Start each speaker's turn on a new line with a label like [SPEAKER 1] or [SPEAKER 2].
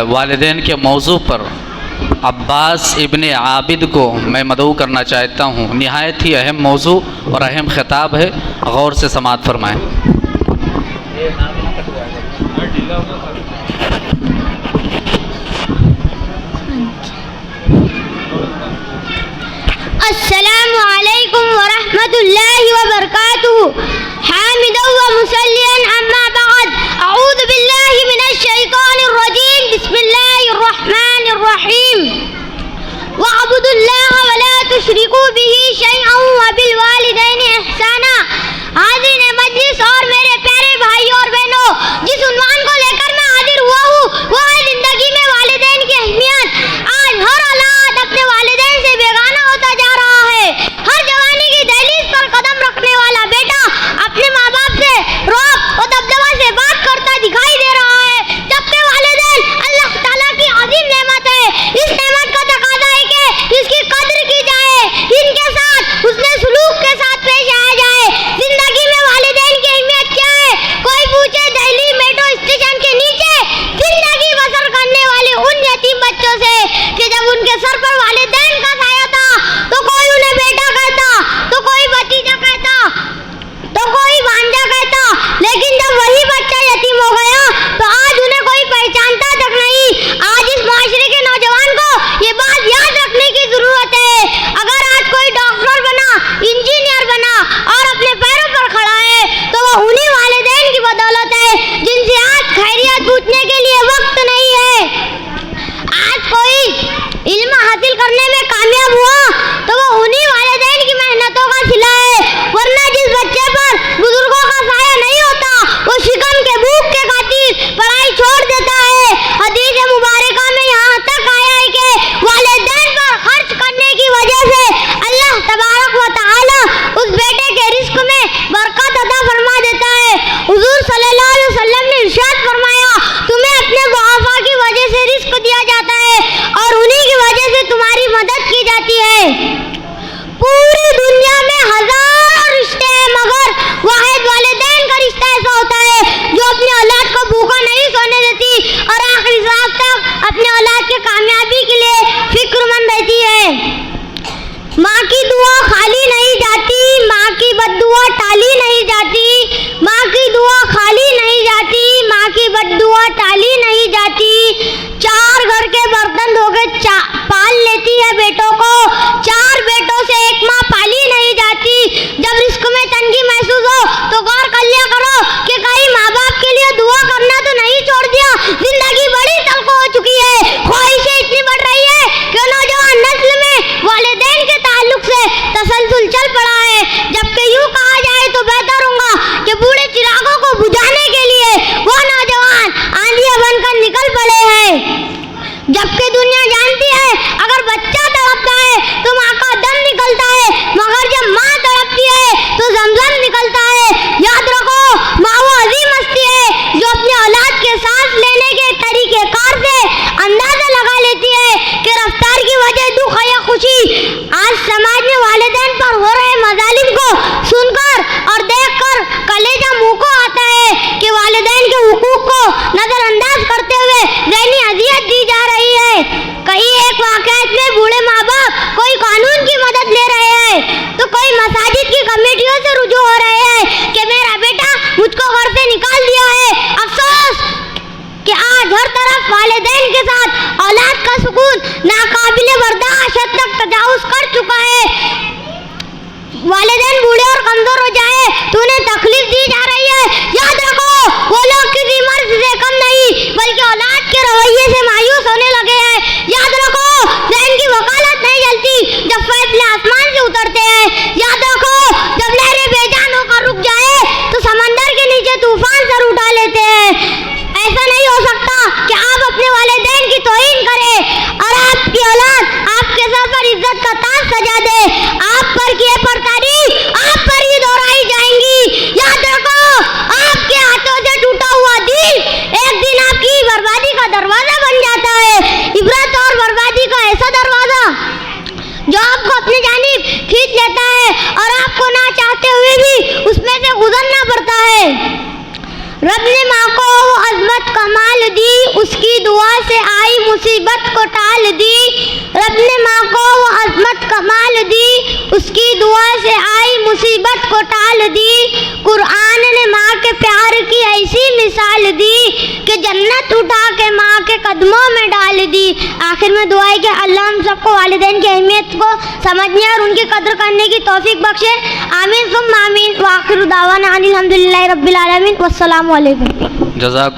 [SPEAKER 1] वालिदैन के मौजू पर अब्बास इब्ने आबिद को मैं मदऊ करना चाहता हूँ। निहायत ही अहम मौजू और अहम खिताब है, गौर से समाअत फरमाएँ।
[SPEAKER 2] अस्सलामु अलैकुम व रहमतुल्लाहि व बरकातुहू। हामिदन व मुसल्लियन अम्मा बअद। अऊज़ु बिल्लाहि मिनश शैतानिर रजीम। बिस्मिल्लाहिर रहमानिर रहीम। वअब्दुल्लाह व ला तुशरिकू बिही शैअन व बिल वालिदैनि इहसाना। हाज़िरीन मजलिस और मेरे प्यारे भाइयों और बहनों, जिस उन्वान को लेकर मैं हाजिर हुआ हूँ वो है जिंदगी में वालिदैन की अहमियत। आज हर औलाद अपने वालिदैन से बेगाना होता जा रहा है। हर जवानी की दहलीज पर कदम रखने वाला बेटा अपने माँ बाप से रौब और दबदबा से बात करता दिखाई दे रहा है, जबकि वालिदैन अल्लाह ताला की अजीम नेमत है। इस नेमत का तकाज़ा है कि इसकी कद्र की जाए, इनके साथ उसने सुलूक के साथ पेश आया जाए। जिंदगी में वालिदैन की अहमियत क्या है? कोई पूछे दिल्ली मेट्रो स्टेशन के नीचे जिंदगी बसर करने वाले उन यतीम बच्चों से कि जब उनके सर पर वालिदैन का साया था तो कोई उन्हें बेटा कहता, तो कोई भतीजा कहता, तो कोई भांजा कहता, लेकिन जब वही बच्चा यतीम हो गया तो आज उन्हें कोई पहचानता तक नहीं। आज इस माशरे के नौजवान को ये बात याद रखने की जरूरत है। अगर आज कोई डॉक्टर बना, इंजीनियर बना और अपने पैरों पर खड़ा है तो वो उन्हीं वालिदैन की बदौलत है जिनसे आज खैरियत पूछने के लिए वक्त नहीं है। आज कोई इल्म हासिल करने में कामयाब हुआ तो वो उन्हीं वालिदैन की मेहनतों का सिला है। वरना जिस बच्चे पर बुजुर्गों का साया नहीं होता वो शिकम के भूख के खातिर पढ़ाई छोड़ देता है। हदीस मुबारका में यहाँ तक आया है कि वालिदैन पर खर्च करने की वजह से अल्लाह तबारक व तआला उस बेटे के रिस्क में बरकत अता फरमा देता है। हुजूर सल्लल्लाहु अलैहि वसल्लम ने इरशाद फरमाया, तुम्हें अपने ज़ुआफ़ा की वजह से रिस्क दिया जाता है और उन्हीं की वजह से तुम्हारी मदद की जाती है। पूरी दुनिया में हजारों रिश्ते हैं मगर वाहिद वालिदैन का रिश्ता ऐसा होता है जो अपने औलाद को भूखा नहीं सोने देती और आखिरी सांस तक अपने औलाद के कामयाबी के लिए फिक्रमंद रहती है। माँ की दुआ खाली नहीं जाती, माँ की बद्दुआ टाली नहीं जाती, माँ की दुआ खाली नहीं जाती, माँ की बद्दुआ टाली नहीं जाती। चार घर के बर्तन धोके पाल लेती है बेटों को, चार बेटों से एक माँ पाली नहीं जाती। जब रिस्क में तंगी महसूस हो तो गौर कर लिया करो कि कहीं माँ बाप के लिए दुआ करना तो नहीं छोड़ दिया। जिंदगी बड़ी तल्ख हो चुकी है, ख्वाहिशें इतनी बढ़ रही है कि नौजवान नस्ल में वालिदैन के ताल्लुक से तसलसल चल पड़ा है। जबकि यूँ कहा जाए तो बेहतर होगा कि बूढ़े चिरागों को बुझाने के लिए वो नौजवान आंधियां बनकर निकल पड़े हैं। जबकि दुनिया जानती है अगर बच्चा तड़पता है तो माँ का दम निकलता है, मगर जब माँ तड़पती है तो जमजम निकलता है। याद रखो, माँ वो अजीम हस्ती है जो अपने औलाद के सांस लेने के तरीक़ेकार से अंदाजा लगा लेती है कि रफ्तार की वजह दुख है या खुशी। आज समाज में वालिदैन पर हो रहे मजालिम को सुनकर और देखकर कलेजा मुँह को आता है कि वालिदैन के हुकूक को नजरअंदाज करते हुए ज़हनी अजियत दी जा रही है। कई एक वाक़यात में बूढ़े माँ बाप कोई कानून की मदद ले रहे हैं तो कोई मसाजिद की कमेटियों से रुजू हो रहे हैं कि मेरा बेटा मुझको घर से निकाल दिया है। अफसोस कि आज हर तरफ वालिदैन के साथ औलाद का सुकून नाकाबिले बर्दाश्त हद तक तजावुज़ कर चुका है। वालिदैन बूढ़े और कमजोर हो जाए तो उन्हें तकलीफ दी जा रही है। याद रखो, वो लोग किसी मर्द से कम नहीं बल्कि औलाद के रवैये से मायूस होने लगे हैं। याद रखो, ज़हन की वकालत नहीं जलती जब फैसले आसमान से उतरते हैं। याद रखो, जब लहरें बेजान होकर रुक जाए तो समंदर के नीचे तूफान सर उठा लेते हैं। ऐसा नहीं हो सकता कि आप अपने वालिदैन की तौहीन करें और आपकी औलाद आपके सर पर इज्जत का ताज सजा दे। आप पर किए पर तारीफ आप पर ही दोहराई जाएंगी। याद रखो, आपके हाथों से टूटा हुआ दिल एक दिन आपकी बर्बादी का दरवाजा मुसीबत को टाल दी, रब ने माँ को वो अज़मत कमाल दी, उसकी दुआ से आई मुसीबत को टाल दी। कुरान ने माँ के प्यार की ऐसी मिसाल दी कि जन्नत उठा के माँ के कदमों में डाल दी। आखिर में दुआ है कि अल्लाह हम सबको वालिदैन की अहमियत को समझने और उनकी कदर करने की तौफीक बख्शे। आमीन सुम्मा आमीन। व आखिर दावाना अनिल हम्दुलिल्लाहि रब्बिल आलमीन। वस्सलामु अलैकुम।
[SPEAKER 1] जज़ाक